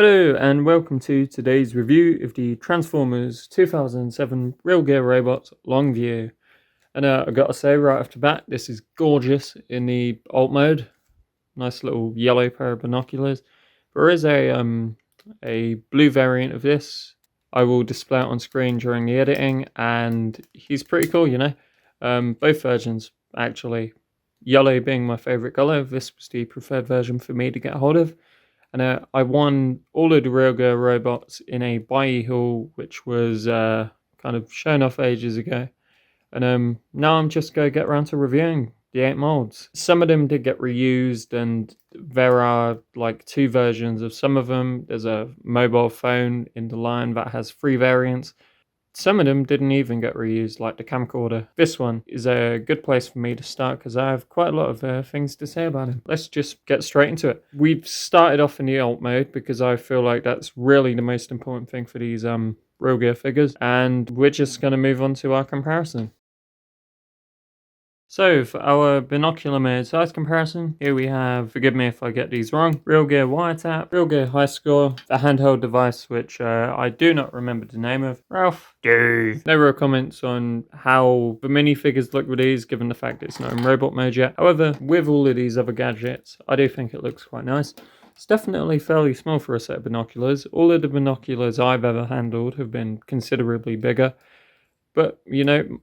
Hello and welcome to today's review of the Transformers 2007 Real Gear Robots Longview. And I've got to say right off the bat, this is gorgeous in the alt mode. Nice little yellow pair of binoculars. There is a blue variant of this. I will display it on screen during the editing, and he's pretty cool, you know. Both versions actually. Yellow being my favourite colour. This was the preferred version for me to get hold of. And I won all of the Real Gear robots in a buy haul, which was kind of shown off ages ago. And now I'm just going to get around to reviewing the 8 molds. Some of them did get reused, and there are like 2 versions of some of them. There's a mobile phone in the line that has 3 variants. Some of them didn't even get reused, like the camcorder. This one is a good place for me to start because I have quite a lot of things to say about him. Let's just get straight into it. We've started off in the alt mode because I feel like that's really the most important thing for these Real Gear figures, and we're just going to move on to our comparison. So for our binocular mode size comparison, here we have, forgive me if I get these wrong, Real Gear Wiretap, Real Gear High Score, a handheld device which I do not remember the name of. Ralph, no real comments on how the minifigures look with these, given the fact it's not in robot mode yet. However, with all of these other gadgets, I do think it looks quite nice. It's definitely fairly small for a set of binoculars. All of the binoculars I've ever handled have been considerably bigger, but you know,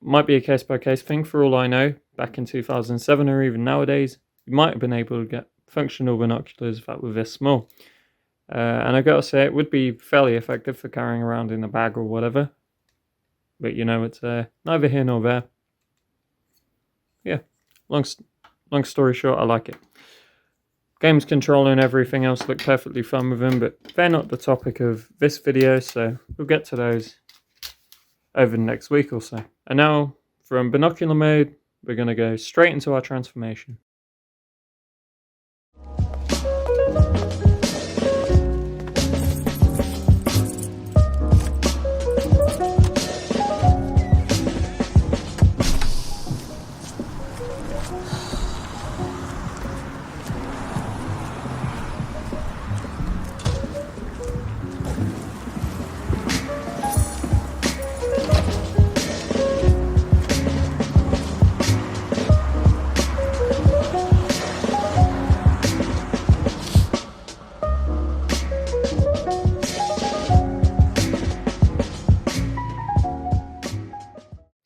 might be a case-by-case thing for all I know. Back in 2007 or even nowadays, you might have been able to get functional binoculars that were this small. And I gotta say, it would be fairly effective for carrying around in a bag or whatever. But you know, it's neither here nor there. Yeah, long story short, I like it. Games control and everything else look perfectly fun with them, but they're not the topic of this video, so we'll get to those over the next week or so. And now, from binocular mode, we're going to go straight into our transformation.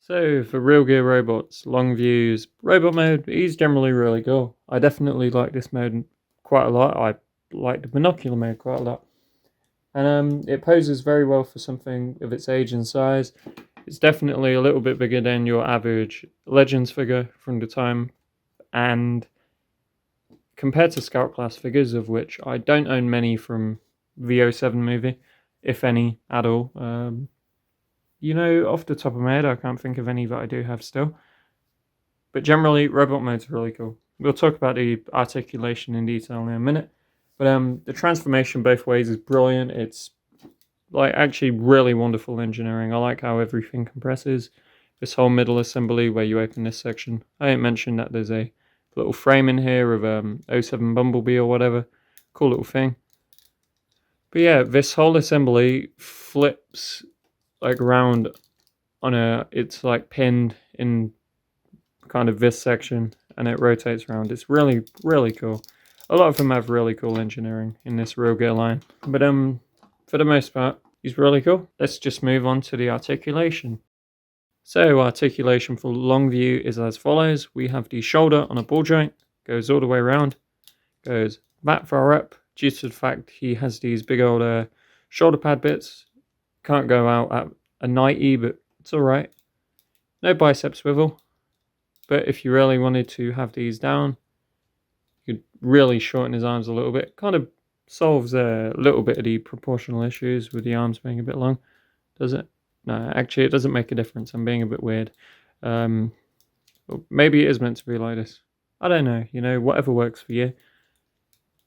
So for Real Gear Robots, Longview's robot mode, he's generally really cool. I definitely like this mode quite a lot. I like the binocular mode quite a lot. And it poses very well for something of its age and size. It's definitely a little bit bigger than your average Legends figure from the time. And compared to Scout class figures, of which I don't own many from the 07 movie, if any at all. You know, off the top of my head, I can't think of any that I do have still. But generally, robot mode's really cool. We'll talk about the articulation in detail in a minute. But the transformation both ways is brilliant. It's like actually really wonderful engineering. I like how everything compresses. This whole middle assembly where you open this section. I didn't mention that there's a little frame in here of 07 Bumblebee or whatever. Cool little thing. But yeah, this whole assembly flips like around on it's like pinned in kind of this section, and it rotates around. It's really, really cool. A lot of them have really cool engineering in this Real Gear line. But for the most part, he's really cool. Let's just move on to the articulation. So articulation for Longview is as follows. We have the shoulder on a ball joint, goes all the way around, goes that far up, due to the fact he has these big old shoulder pad bits. Can't go out at a 90, but it's alright. No bicep swivel, but if you really wanted to have these down, you could really shorten his arms a little bit. Kind of solves a little bit of the proportional issues with the arms being a bit long, does it? No, actually it doesn't make a difference. I'm being a bit weird. Maybe it is meant to be like this. I don't know, you know, whatever works for you.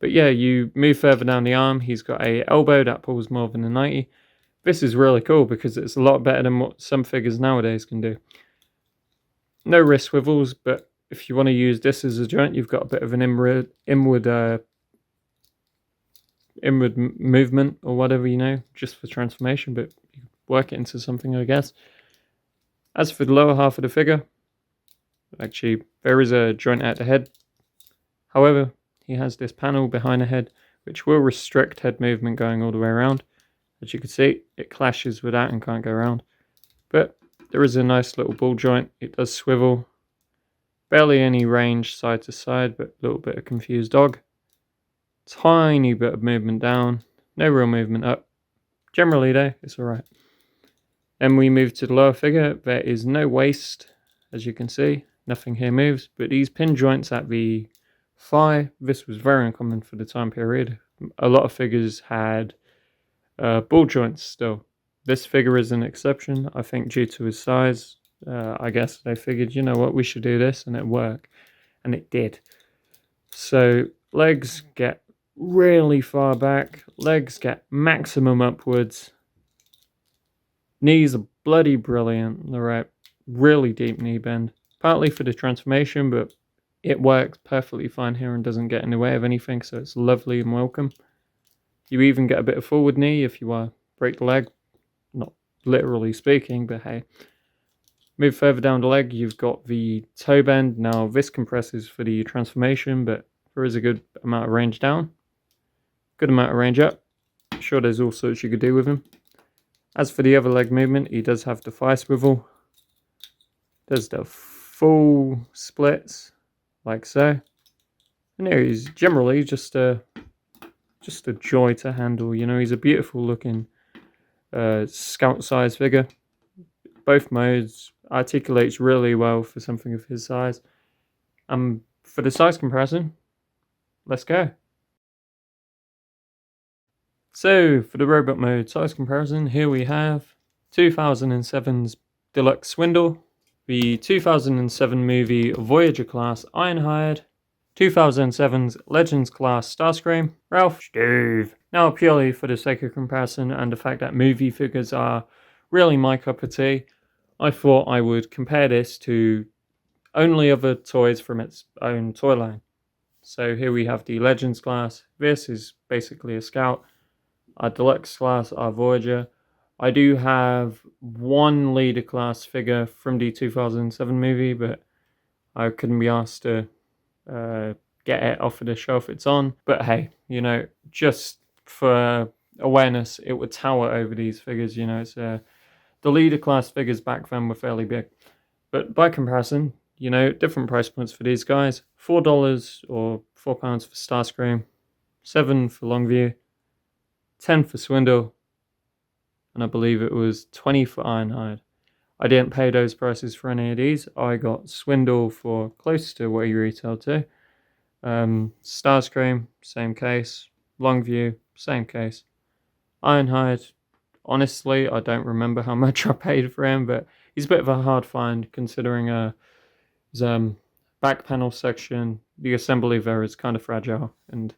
But yeah, you move further down the arm. He's got a elbow that pulls more than a 90. This is really cool because it's a lot better than what some figures nowadays can do. No wrist swivels, but if you want to use this as a joint, you've got a bit of an inward inward movement or whatever, you know, just for transformation, but you work it into something, I guess. As for the lower half of the figure, actually, there is a joint at the head. However, he has this panel behind the head, which will restrict head movement going all the way around. As you can see, it clashes with that and can't go around. But there is a nice little ball joint. It does swivel. Barely any range side to side, but a little bit of confused dog. Tiny bit of movement down. No real movement up. Generally though, it's alright. Then we move to the lower figure. There is no waist, as you can see. Nothing here moves, but these pin joints at the thigh, this was very uncommon for the time period. A lot of figures had ball joints still. This figure is an exception, I think, due to his size. I guess they figured, you know what, we should do this, and it worked. And it did. So legs get really far back. Legs get maximum upwards. Knees are bloody brilliant. They're right, really deep knee bend. Partly for the transformation, but it works perfectly fine here and doesn't get in the way of anything, so it's lovely and welcome. You even get a bit of forward knee if you break the leg. Not literally speaking, but hey. Move further down the leg, you've got the toe bend. Now this compresses for the transformation, but there is a good amount of range down. Good amount of range up. I'm sure there's all sorts you could do with him. As for the other leg movement, he does have the thigh swivel. Does the full splits, like so. And there he's generally just a joy to handle. You know, he's a beautiful looking scout size figure. Both modes, articulates really well for something of his size. For the size comparison, let's go. So for the robot mode size comparison, here we have 2007's Deluxe Swindle, the 2007 movie Voyager class Ironhide, 2007's Legends class Starscream, Ralph, Steve. Now purely for the sake of comparison and the fact that movie figures are really my cup of tea, I thought I would compare this to only other toys from its own toy line. So here we have the Legends class. This is basically a Scout. Our Deluxe class, our Voyager. I do have one Leader class figure from the 2007 movie, but I couldn't be asked to get it off of the shelf it's on. But hey, you know, just for awareness, it would tower over these figures. You know, it's the Leader class figures back then were fairly big. But by comparison, you know, different price points for these guys. $4 or £4 for Starscream, $7 for Longview, 10 for Swindle, and I believe it was 20 for Ironhide. I didn't pay those prices for any of these. I got Swindle for close to what he retailed to. Starscream, same case. Longview, same case. Ironhide, honestly, I don't remember how much I paid for him, but he's a bit of a hard find considering his back panel section. The assembly there is kind of fragile, and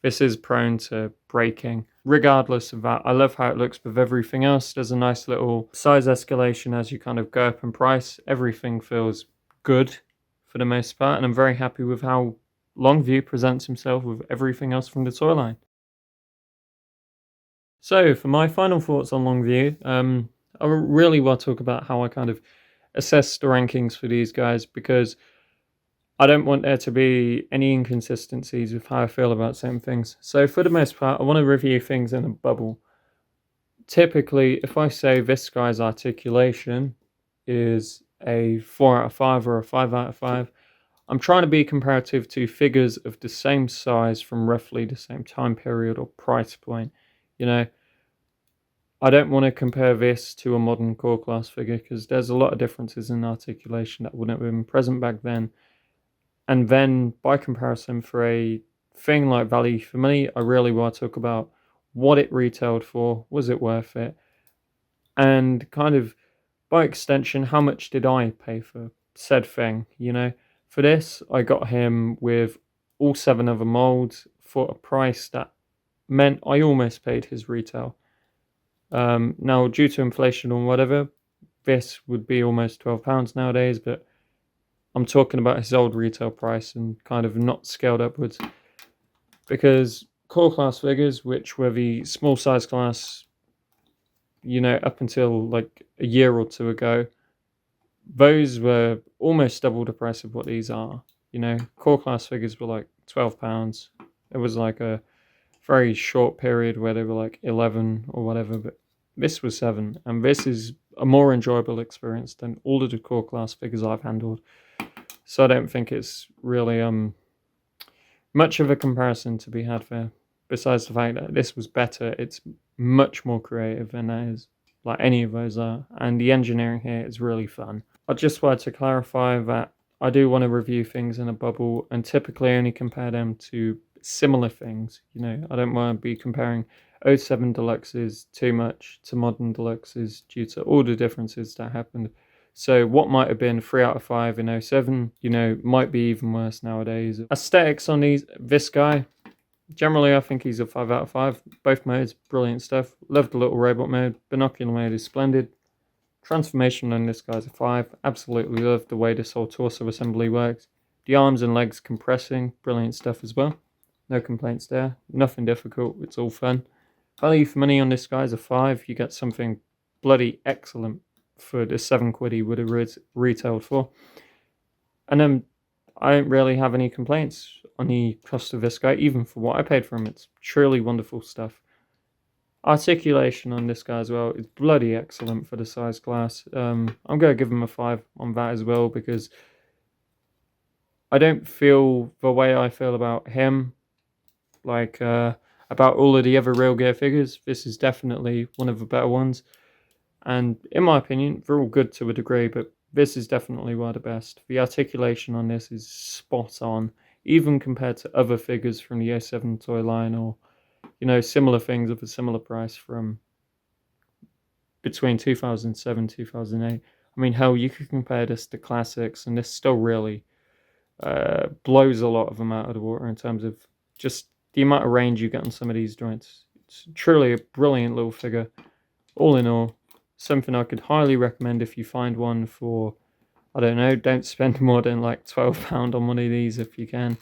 this is prone to breaking. Regardless of that, I love how it looks with everything else. There's a nice little size escalation as you kind of go up in price. Everything feels good for the most part, and I'm very happy with how Longview presents himself with everything else from the toy line. So for my final thoughts on Longview, I really want to talk about how I kind of assess the rankings for these guys, because I don't want there to be any inconsistencies with how I feel about certain things. So for the most part, I want to review things in a bubble. Typically, if I say this guy's articulation is a 4 out of 5 or a 5 out of 5, I'm trying to be comparative to figures of the same size from roughly the same time period or price point. You know, I don't want to compare this to a modern core class figure, because there's a lot of differences in articulation that wouldn't have been present back then. And then, by comparison, for a thing like value for money, I really want to talk about what it retailed for, was it worth it, and kind of, by extension, how much did I pay for said thing, you know? For this, I got him with all 7 other molds for a price that meant I almost paid his retail. Now, due to inflation or whatever, this would be almost £12 nowadays, but I'm talking about his old retail price and kind of not scaled upwards, because core class figures, which were the small size class, up until like a year or two ago, those were almost double the price of what these are. Core class figures were like £12. It was like a very short period where they were like 11 or whatever, but this was 7, and this is a more enjoyable experience than all of the core class figures I've handled. So I don't think it's really much of a comparison to be had there. Besides the fact that this was better, it's much more creative than that is like any of those are, and the engineering here is really fun. I just wanted to clarify that I do want to review things in a bubble and typically only compare them to similar things. I don't want to be comparing '07 Deluxes too much to modern Deluxes due to all the differences that happened. So what might have been 3 out of 5 in '07, might be even worse nowadays. Aesthetics on this guy, generally I think he's a 5 out of 5. Both modes, brilliant stuff. Love the little robot mode. Binocular mode is splendid. Transformation on this guy's a 5. Absolutely love the way this whole torso assembly works. The arms and legs compressing, brilliant stuff as well. No complaints there. Nothing difficult, it's all fun. Value for money on this guy's a 5. You get something bloody excellent for the £7 he would have retailed for. And then I don't really have any complaints on the cost of this guy, even for what I paid for him. It's truly wonderful stuff. Articulation on this guy as well is bloody excellent for the size class. I'm going to give him a 5 on that as well, because I don't feel the way I feel about him, like about all of the other Real Gear figures. This is definitely one of the better ones. And in my opinion, they're all good to a degree, but this is definitely one of the best. The articulation on this is spot on, even compared to other figures from the '07 toy line, or similar things of a similar price from between 2007 2008. I mean, hell, you could compare this to classics, and this still really blows a lot of them out of the water in terms of just the amount of range you get on some of these joints. It's truly a brilliant little figure. All in all, something I could highly recommend if you find one for, I don't know, don't spend more than like £12 on one of these if you can.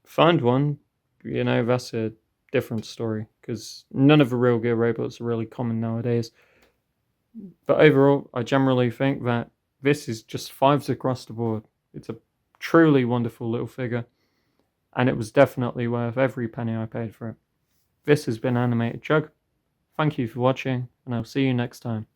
Find one, that's a different story, because none of the Real Gear robots are really common nowadays. But overall, I generally think that this is just 5s across the board. It's a truly wonderful little figure, and it was definitely worth every penny I paid for it. This has been AnimatedCHUG. Thank you for watching, and I'll see you next time.